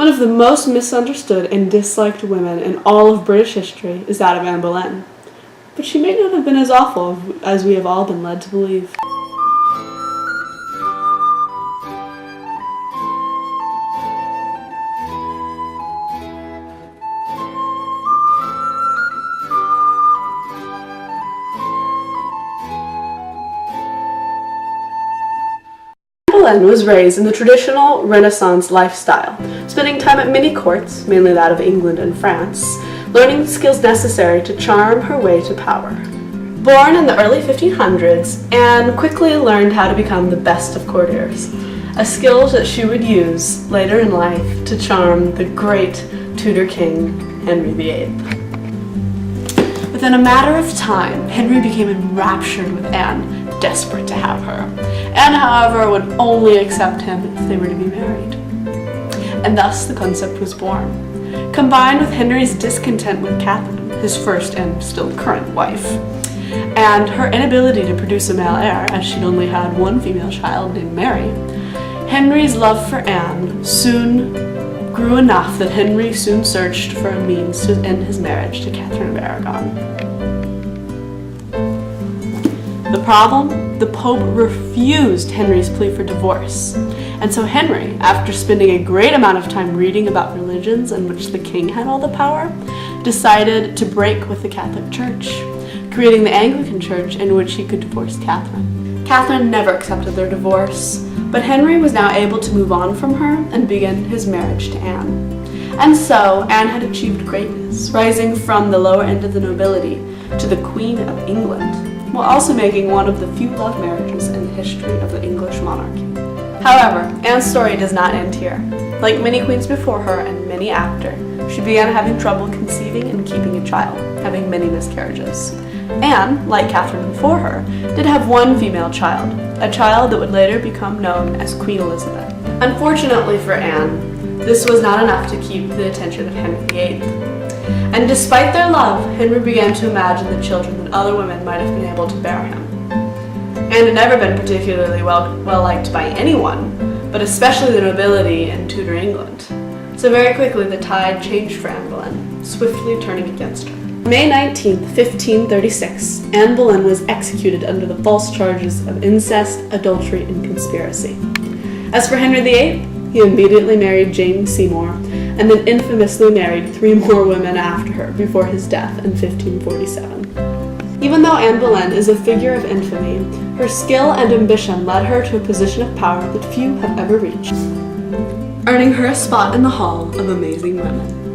One of the most misunderstood and disliked women in all of British history is that of Anne Boleyn. But she may not have been as awful as we have all been led to believe. Boleyn was raised in the traditional Renaissance lifestyle, spending time at many courts, mainly that of England and France, learning the skills necessary to charm her way to power. Born in the early 1500s, Anne quickly learned how to become the best of courtiers, a skill that she would use later in life to charm the great Tudor king, Henry VIII. Within a matter of time, Henry became enraptured with Anne, desperate to have her. Anne, however, would only accept him if they were to be married. And thus the concept was born. Combined with Henry's discontent with Catherine, his first and still current wife, and her inability to produce a male heir, as she'd only had one female child named Mary, Henry's love for Anne soon grew enough that Henry soon searched for a means to end his marriage to Catherine of Aragon. The problem? The Pope refused Henry's plea for divorce. And so Henry, after spending a great amount of time reading about religions in which the king had all the power, decided to break with the Catholic Church, creating the Anglican Church in which he could divorce Catherine. Catherine never accepted their divorce, but Henry was now able to move on from her and begin his marriage to Anne. And so Anne had achieved greatness, rising from the lower end of the nobility to the Queen of England, while also making one of the few love marriages in the history of the English monarchy. However, Anne's story does not end here. Like many queens before her and many after, she began having trouble conceiving and keeping a child, having many miscarriages. Anne, like Catherine before her, did have one female child, a child that would later become known as Queen Elizabeth. Unfortunately for Anne, this was not enough to keep the attention of Henry VIII. And despite their love, Henry began to imagine the children that other women might have been able to bear him. Anne had never been particularly well-liked by anyone, but especially the nobility in Tudor England. So very quickly the tide changed for Anne Boleyn, swiftly turning against her. May 19, 1536, Anne Boleyn was executed under the false charges of incest, adultery, and conspiracy. As for Henry VIII, he immediately married Jane Seymour, and then infamously married 3 more women after her before his death in 1547. Even though Anne Boleyn is a figure of infamy, her skill and ambition led her to a position of power that few have ever reached, earning her a spot in the Hall of Amazing Women.